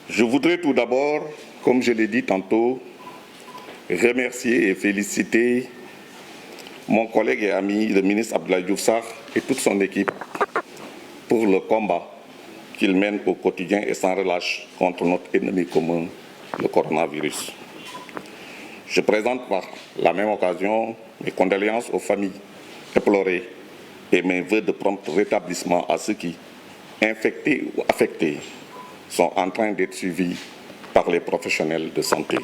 Je voudrais tout d'abord, comme je l'ai dit tantôt, remercier et féliciter mon collègue et ami, le ministre Abdoulaye Diouf Sarr et toute son équipe pour le combat qu'il mène au quotidien et sans relâche contre notre ennemi commun, le coronavirus. Je présente par la même occasion mes condoléances aux familles éplorées et mes vœux de prompt rétablissement à ceux qui, infectés ou affectés, sont en train d'être suivis par les professionnels de santé.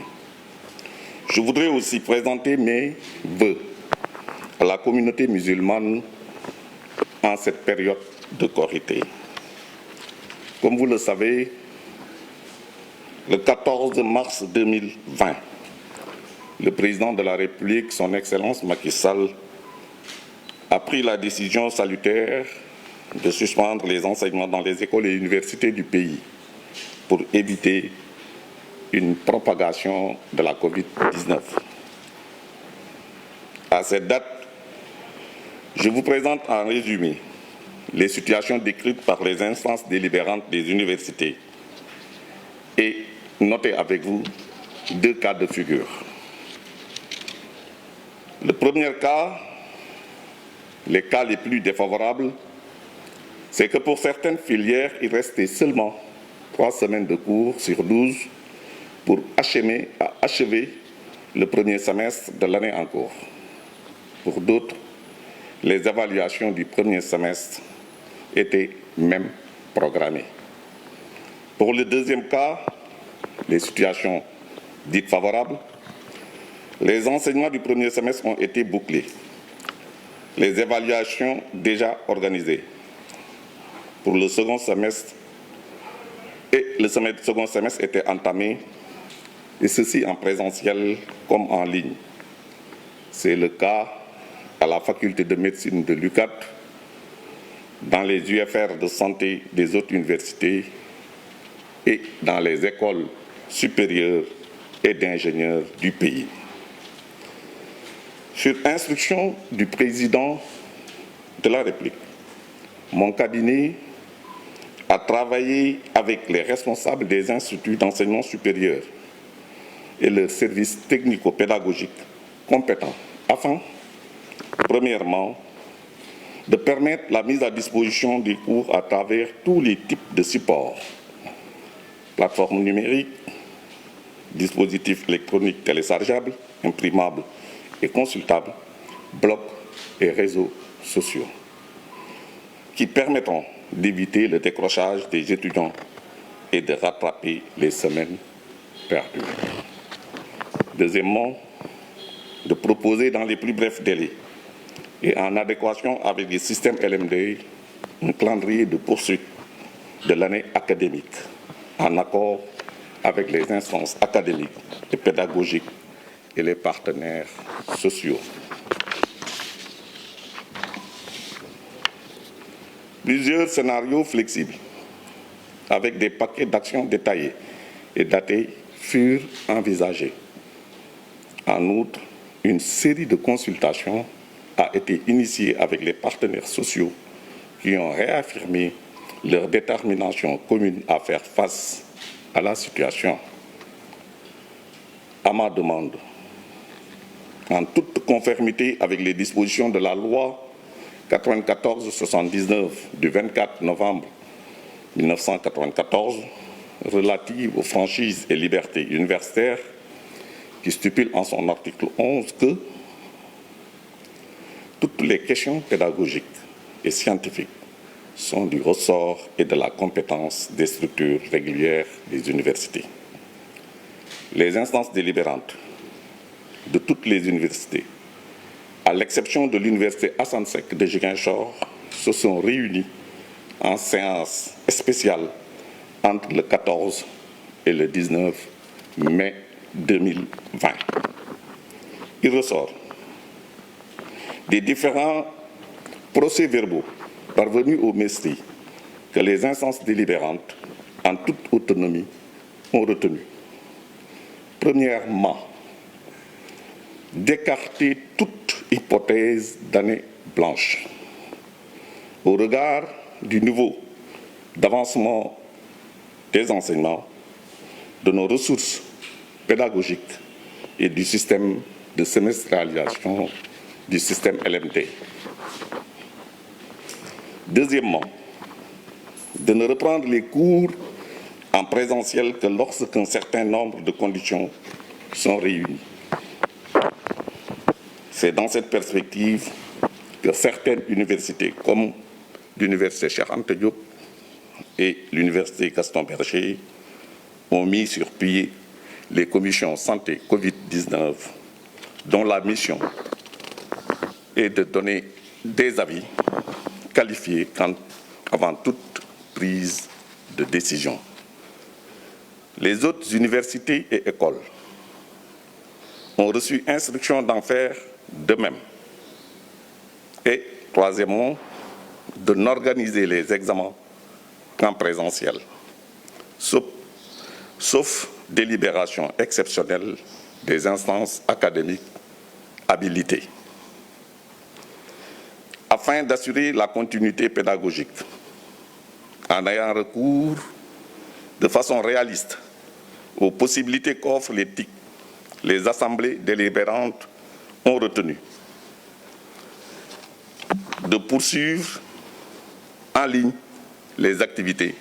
Je voudrais aussi présenter mes vœux à la communauté musulmane en cette période de Korité. Comme vous le savez, le 14 mars 2020, le président de la République, son Excellence Macky Sall, a pris la décision salutaire de suspendre les enseignements dans les écoles et universités du pays pour éviter une propagation de la Covid-19. À cette date, je vous présente en résumé les situations décrites par les instances délibérantes des universités et notez avec vous 2 cas de figure. Le premier cas, les cas les plus défavorables, c'est que pour certaines filières, il restait seulement 3 semaines de cours sur 12 pour achever le premier semestre de l'année en cours. Pour d'autres, les évaluations du premier semestre étaient même programmées. Pour le deuxième cas, les situations dites favorables, les enseignements du premier semestre ont été bouclés. Les évaluations déjà organisées pour le second semestre et le second semestre était entamé, et ceci en présentiel comme en ligne. C'est le cas à la faculté de médecine de l'UQAT, dans les UFR de santé des autres universités et dans les écoles supérieures et d'ingénieurs du pays. Sur instruction du président de la République, mon cabinet a travaillé avec les responsables des instituts d'enseignement supérieur et leurs services technico-pédagogiques compétents afin, premièrement, de permettre la mise à disposition des cours à travers tous les types de supports, plateformes numériques, dispositifs électroniques téléchargeables, imprimables et consultables, blogs et réseaux sociaux, qui permettront d'éviter le décrochage des étudiants et de rattraper les semaines perdues. Deuxièmement, de proposer dans les plus brefs délais et en adéquation avec les systèmes LMD un calendrier de poursuite de l'année académique en accord avec les instances académiques et pédagogiques et les partenaires sociaux. Plusieurs scénarios flexibles avec des paquets d'actions détaillés et datés furent envisagés. En outre, une série de consultations a été initiée avec les partenaires sociaux qui ont réaffirmé leur détermination commune à faire face à la situation. À ma demande, en toute conformité avec les dispositions de la loi 94-79 du 24 novembre 1994 relative aux franchises et libertés universitaires, qui stipule en son article 11 que toutes les questions pédagogiques et scientifiques sont du ressort et de la compétence des structures régulières des universités. Les instances délibérantes de toutes les universités, à l'exception de l'université Assane Seck de Ziguinchor, se sont réunies en séance spéciale entre le 14 et le 19 mai 2020. Il ressort des différents procès-verbaux parvenus au MESTI que les instances délibérantes, en toute autonomie, ont retenu. Premièrement, d'écarter toute hypothèse d'année blanche. Au regard du niveau d'avancement des enseignements, de nos ressources pédagogiques et du système de semestrialisation du système LMD. Deuxièmement, de ne reprendre les cours en présentiel que lorsqu'un certain nombre de conditions sont réunies. C'est dans cette perspective que certaines universités, comme l'Université Cheikh Anta Diop et l'Université Gaston Berger, ont mis sur pied les commissions santé Covid-19, dont la mission est de donner des avis qualifiés avant toute prise de décision. Les autres universités et écoles ont reçu instruction d'en faire de même. Et troisièmement, de n'organiser les examens qu'en présentiel, sauf délibération exceptionnelle des instances académiques habilitées. Afin d'assurer la continuité pédagogique, en ayant recours de façon réaliste aux possibilités qu'offrent les TIC, les assemblées délibérantes ont retenu de poursuivre en ligne les activités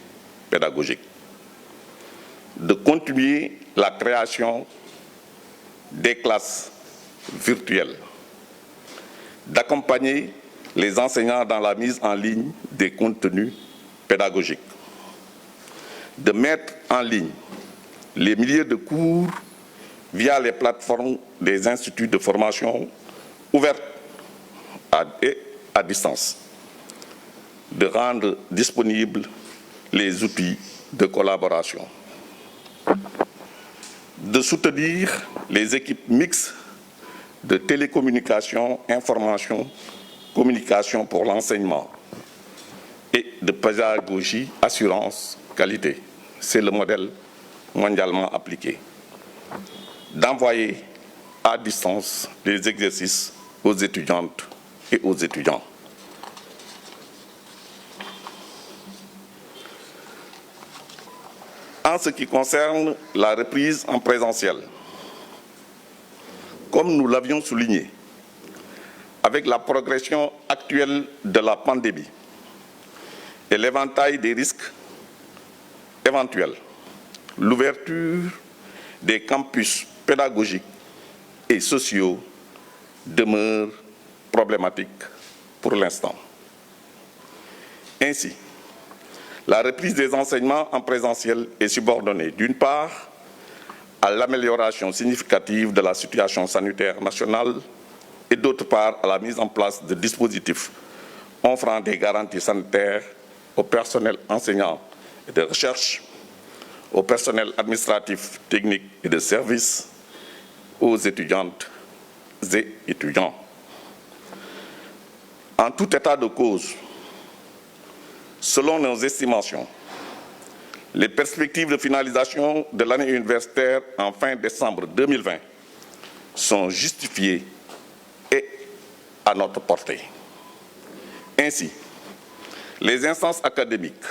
pédagogiques, de continuer la création des classes virtuelles, d'accompagner les enseignants dans la mise en ligne des contenus pédagogiques, de mettre en ligne les milliers de cours via les plateformes des instituts de formation ouvertes et à distance, de rendre disponibles les outils de collaboration, de soutenir les équipes mixtes de télécommunication, information, communication pour l'enseignement et de pédagogie, assurance, qualité. C'est le modèle mondialement appliqué. D'envoyer à distance les exercices aux étudiantes et aux étudiants. En ce qui concerne la reprise en présentiel, comme nous l'avions souligné, avec la progression actuelle de la pandémie et l'éventail des risques éventuels, l'ouverture des campus pédagogiques et sociaux demeure problématique pour l'instant. Ainsi, la reprise des enseignements en présentiel est subordonnée, d'une part, à l'amélioration significative de la situation sanitaire nationale et d'autre part, à la mise en place de dispositifs offrant des garanties sanitaires au personnel enseignant et de recherche, au personnel administratif, technique et de service, aux étudiantes et étudiants. En tout état de cause, selon nos estimations, les perspectives de finalisation de l'année universitaire en fin décembre 2020 sont justifiées et à notre portée. Ainsi, les instances académiques,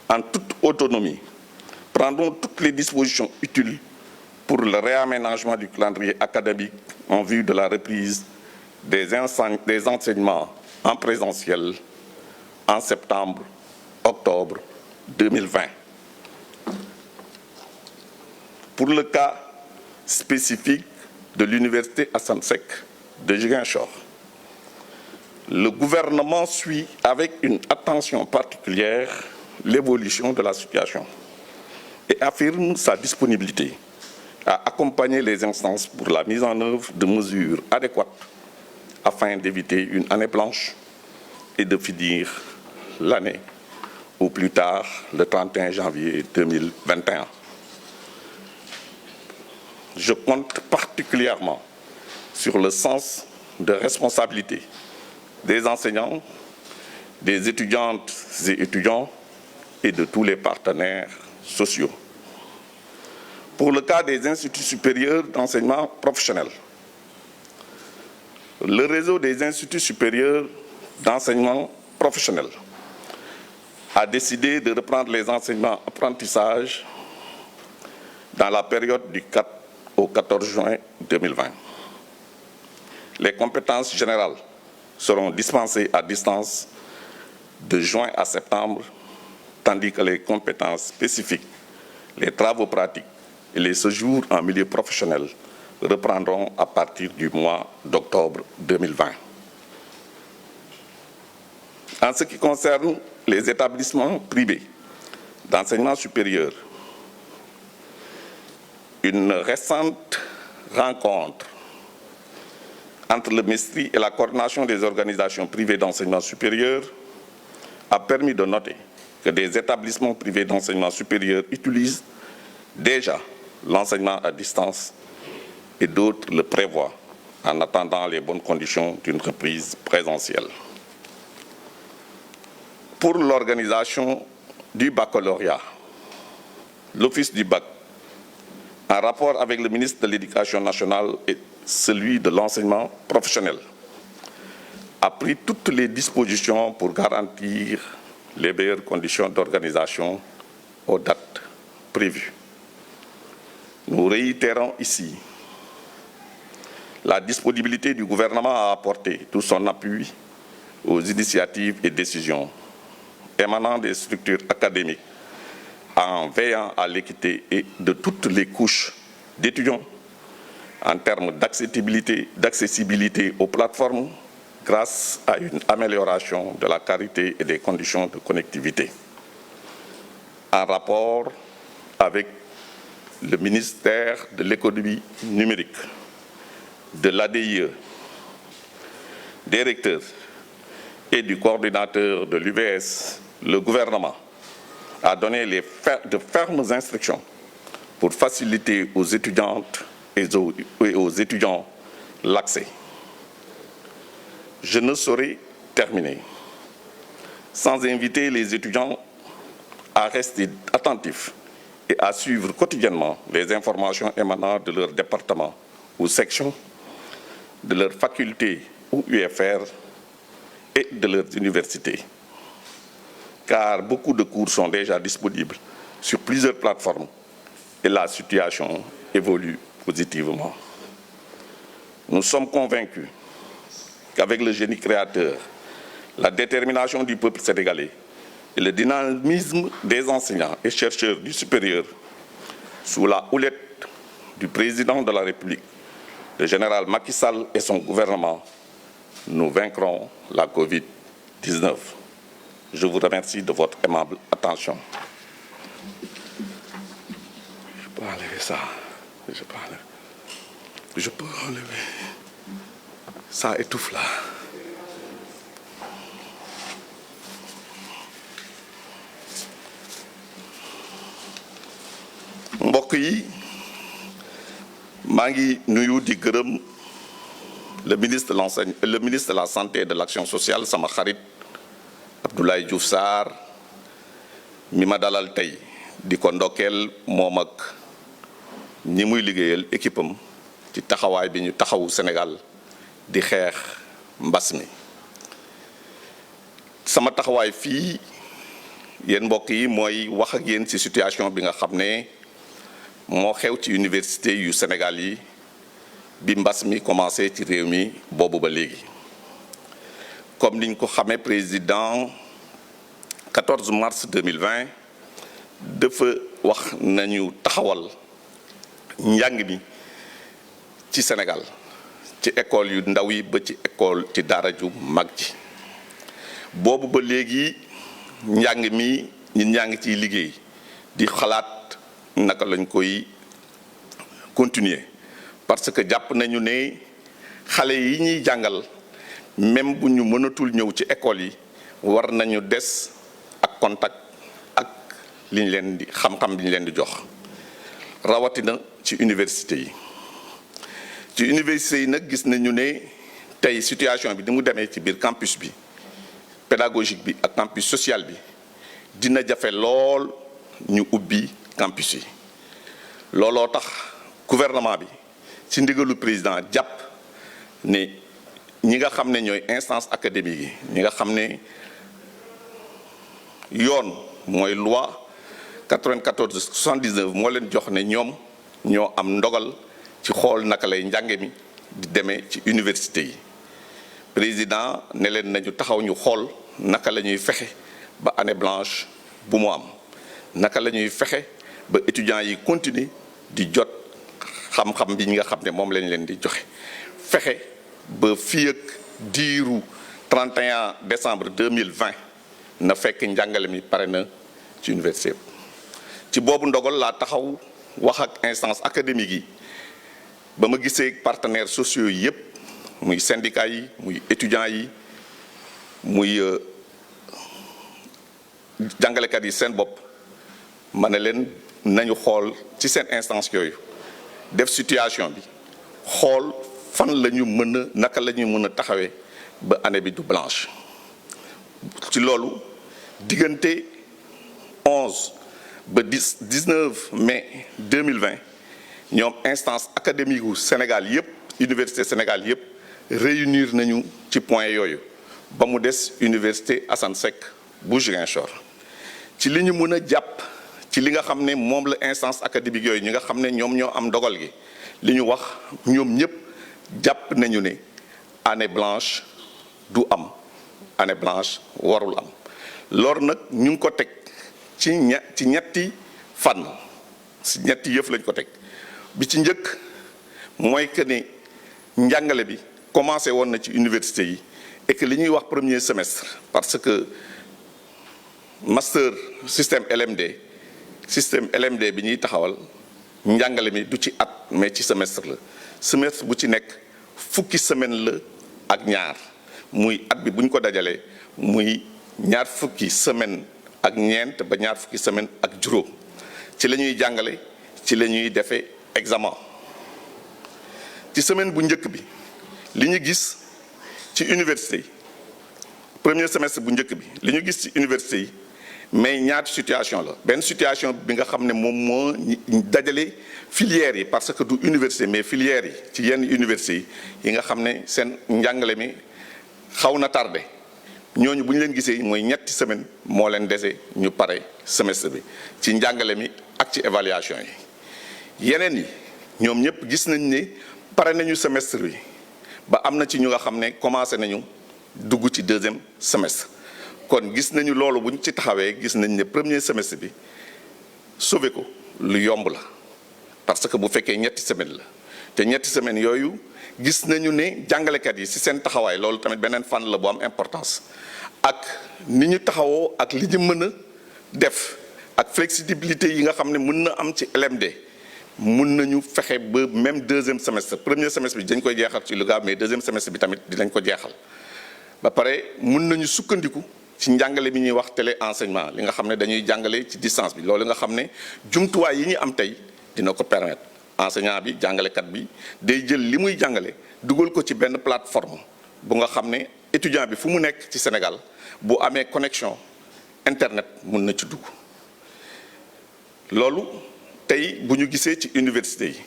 en toute autonomie, prendront toutes les dispositions utiles pour le réaménagement du calendrier académique en vue de la reprise des enseignements en présentiel en septembre-octobre 2020. Pour le cas spécifique de l'Université Assane Seck de Ziguinchor, le gouvernement suit avec une attention particulière l'évolution de la situation et affirme sa disponibilité à accompagner les instances pour la mise en œuvre de mesures adéquates afin d'éviter une année blanche et de finir l'année au plus tard le 31 janvier 2021. Je compte particulièrement sur le sens de responsabilité des enseignants, des étudiantes et étudiants et de tous les partenaires sociaux. Pour le cas des instituts supérieurs d'enseignement professionnel, le réseau des instituts supérieurs d'enseignement professionnel a décidé de reprendre les enseignements apprentissages dans la période du 4 au 14 juin 2020. Les compétences générales seront dispensées à distance de juin à septembre, tandis que les compétences spécifiques, les travaux pratiques et les séjours en milieu professionnel reprendront à partir du mois d'octobre 2020. En ce qui concerne les établissements privés d'enseignement supérieur, une récente rencontre entre le MESTRI et la coordination des organisations privées d'enseignement supérieur a permis de noter que des établissements privés d'enseignement supérieur utilisent déjà l'enseignement à distance et d'autres le prévoient en attendant les bonnes conditions d'une reprise présentielle. Pour l'organisation du baccalauréat, l'Office du bac, en rapport avec le ministre de l'Éducation nationale et celui de l'enseignement professionnel, a pris toutes les dispositions pour garantir les meilleures conditions d'organisation aux dates prévues. Nous réitérons ici la disponibilité du gouvernement à apporter tout son appui aux initiatives et décisions émanant des structures académiques en veillant à l'équité et de toutes les couches d'étudiants en termes d'accessibilité aux plateformes grâce à une amélioration de la qualité et des conditions de connectivité. En rapport avec le ministère de l'économie numérique, de l'ADIE, des recteurs et du coordinateur de l'UVS, le gouvernement a donné de fermes instructions pour faciliter aux étudiantes et aux étudiants l'accès. Je ne saurais terminer sans inviter les étudiants à rester attentifs et à suivre quotidiennement les informations émanant de leur département ou section, de leur faculté ou UFR et de leurs universités. Car beaucoup de cours sont déjà disponibles sur plusieurs plateformes et la situation évolue positivement. Nous sommes convaincus qu'avec le génie créateur, la détermination du peuple sénégalais et le dynamisme des enseignants et chercheurs du supérieur, sous la houlette du président de la République, le général Macky Sall et son gouvernement, nous vaincrons la Covid-19. Je vous remercie de votre aimable attention. Je peux enlever ça. Je peux enlever. Ça étouffe là. mbokk yi maa ngi nuyu di gërëm le ministre de la santé et de l'action sociale sama xarit Abdoulaye Diouf Sarr mi ma dalal tey di ko ndokkeel moom ak ñi muy liggéeyal équipe am ci taxawaay bi ñu taxawu Sénégal di xeex mbas mi. sama taxawaay fii yéen mbokk yi mooy wax ak yéen ci situation bi nga xam ne moo xew ci université yu Sénégal yi bi mbas mi commencé ci réew mi boobu ba léegi. comme niñ ko xamee président 14 mars 2020 dafa wax nañu taxawal njàng mi ci Sénégal ci école yu ndaw yi ba ci école ci daara ju mag ji. boobu ba léegi njàng mi ñi njàng ciy liggéey di xalaat naka lañ koy continuer parce que jàpp nañu ne xale yi ñuy jàngal même bu ñu mënatul ñëw ci école yi war nañu des ak contact ak liñ leen di xam-xam bi ñu leen di jox rawatina ci université yi. ci université yi nag gis nañu ne tey situation bi ni mu demee ci biir campus bi pédagogique bi ak campus social bi dina jafe lool ñu ubbi campus yi. looloo tax gouvernement bi ci ndigalu président jàpp ne ñi nga xam ne ñooy instance académique yi ñi nga xam ne yoon mooy loi 94 79 moo leen jox ne ñoom ñoo am ndogal ci xool naka lay njànge mi di demee ci université yi président ne leen nañu taxaw ñu xool naka la ñuy fexe ba année blanche bu mu am naka la ñuy fexe ba étudiants yi continuer di jot xam-xam bi ñi nga xam ne moom lañ leen di joxe fexe ba fii ak diiru 31 décembre 2020 na fekk njàngale mi pare na ci université ci boobu ndogal laa taxaw wax ak instance académique yi ba ma gisee partenaires sociaux yi yépp muy syndicats yi muy étudiants yi muy jàngalekat yi seen bopp ma ne leen nañu xool ci seen instance yooyu def situation bi xool fan la ñu mën a naka la ñu mën a taxawee ba année bi du blanche ci loolu diggante 11 ba 19 mai 2020 ñoom instance académique wu Sénégal yépp université Sénégal yépp réunir nañu ci point yooyu ba mu des université Assane Seck bu Ziguinchor ci li ñu mën a jàpp ci li nga xam ne moom la instance académique yooyu ñi nga xam ne ñoom ñoo am dogal gi li ñu wax ñoom ñépp jàpp nañu ne année blanche du am année blanche warul am loolu nag ñu ngi ko teg ci ñetti fànn si ñetti yëf lañ ko teg bi ci njëkk mooy que ne njàngale bi commencé woon na ci université yi et que li ñuy wax premier semestre parce que master système LMD bi ñuy taxawal njàngale mi du ci at mais ci semestre la semestre bu ci nekk fukki semaine la ak ñaar muy at bi bu ñu ko dajalee muy ñaar fukki semaine ak ñeent ba ñaar fukki semaine ak juróom ci la ñuy jàngale ci la ñuy defee examen ci semaine bu njëkk bi li ñu gis ci université yi premier semestre bu njëkk bi li ñu gis ci université yi mais ñaati situation la benn situation bi nga xam ne moom moo dajale filières yi parce que du université mais filières yi ci yenn université yi nga xam ne seen njàngale mi xaw na tardé ñooñu bu ñu leen gisee mooy ñetti semaine moo leen dese ñu pare semestre bi ci njàngale mi ak ci évaluation yi yeneen yi ñoom ñëpp gis nañ ne pare nañu semestre bi ba am na ci ñu nga xam ne commencé nañu dugg ci deuxième semestre kon gis nañu loolu bu ñu ci taxawee gis nañ ne premier semestre bi sauvé ko lu yomb la parce que bu fekkee ñetti semaine la te ñetti semaines yooyu gis nañu ne jàngalekat yi ci seen taxawaay loolu tamit beneen fànn la bu am importance ak ni ñu taxawoo ak li ñu mën a def ak flexibilité yi nga xam ne mën na am ci LMD mun nañu fexe ba même deuxième semestre premier semestre bi dañ koy jeexal ci lu gaaw mais deuxième semestre bi tamit dinañ ko jeexal ba pare mun nañu sukkandiku ci njàngale bi ñuy wax télé enseignement li nga xam ne dañuy jàngale ci distance bi loolu nga xam ne jumtuwaay yi ñu am tey dina ko permettre enseignant bi jàngalekat bi day jël li muy jàngale dugal ko ci benn plateforme bu nga xam ne étudiant bi fu mu nekk ci Sénégal bu amee connexion internet mun na ci dugg loolu tey bu ñu gisee ci université yi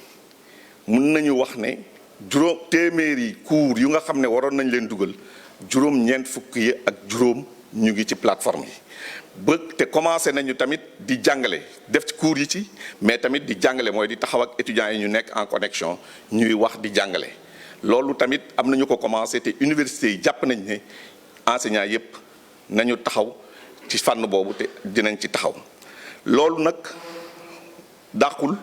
mun nañu wax ne juróom téeméeri cours yu nga xam ne waroon nañ leen dugal juróom-ñeent fukk yi ak juróom ñu ngi ci plateforme yi ba te commencé nañu tamit di jàngale def ci cours yi ci mais tamit di jàngale mooy di taxaw ak étudiants yi ñu nekk en connexion ñuy wax di jàngale loolu tamit am nañu ko commencé te université yi jàpp nañ ne enseignants yépp nañu taxaw ci fànn boobu te dinañ ci taxaw loolu nag dàqul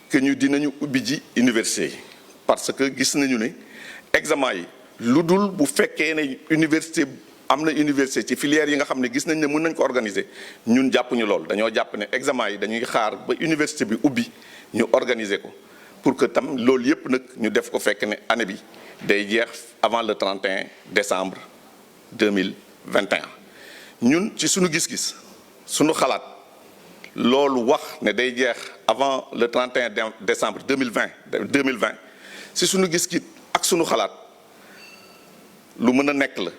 que ñu dinañu ubbi ji université yi parce que gis nañu ne examen yi lu dul bu fekkee ne université am na université ci filière yi nga xam ne gis nañ ne mën nañ ko organiser ñun jàppuñu lool dañoo jàpp ne examen yi dañuy xaar ba université bi ubbi ñu organiser ko pour que tam loolu yépp nag ñu def ko fekk ne année bi day jeex avant le 31 décembre 2021 ñun ci suñu gis-gis suñu xalaat loolu wax ne day jeex avant le 31 décembre 2020 si suñu gis-gis ak suñu xalaat lu mën a nekk la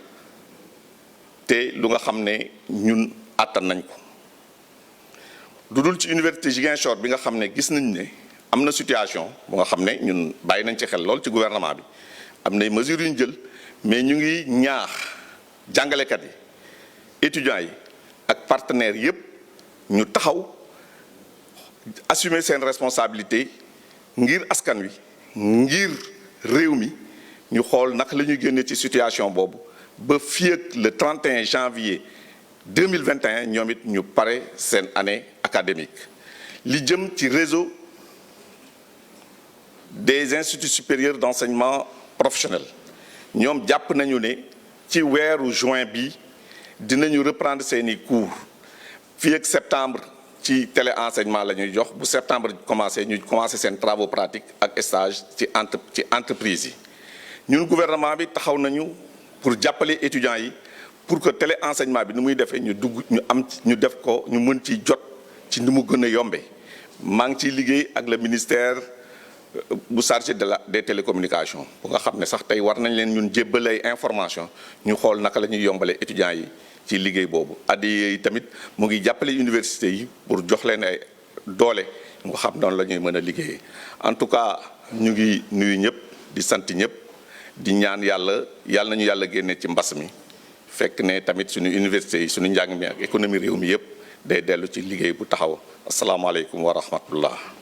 te lu nga xam ne ñun àttan nañ ko lu dul ci université Ziguinchor bi nga xam ne gis nañ ne am na situation bu nga xam ne ñun bàyyi nañ ci xel lool ci gouvernement bi am nay mesures yu ñu jël mais ñu ngi ñaax jàngalekat yi étudiants yi ak partenaires yépp ñu taxaw assumer seen responsabilité ngir askan wi ngir réew mi ñu xool naka la ñuy génne ci situation boobu ba fii ak le 31 janvier 2021 ñoom it ñu pare seen année académique li jëm ci réseau des instituts supérieurs d'enseignement professionnel ñoom jàpp nañu ne ci weeru juin bi dinañu reprendre seeni cours fii ak septembre ci téléenseignement la ñuy jox bu septembre commencé ñu commencé seen travaux pratiques ak stage ci entreprise yi ñun gouvernement bi taxaw nañu pour jàppale étudiants yi pour que téléenseignement bi ni muy defee ñu dugg ñu def ko ñu mën ci jot ci ni mu gën a yombe maa ngi ciy liggéey ak le ministère bu chargé des télécommunications bu nga xam ne sax tey war nañ leen ñun jébbale information ñu xool naka la ñuy yombale étudiants yi ci liggéey boobu addi yi tamit mu ngi jàppale université yi pour jox leen ay doole nga xam noonu la ñuy mën a liggéeyee en tout cas ñu ngi nuyu ñëpp di sant ñëpp di ñaan yàlla nañu yàlla génne ci mbas mi fekk ne tamit suñu université yi suñu njàng mi ak économie réew mi yëpp day dellu ci liggéey bu taxaw asalaamaaleykum wa rahmatullah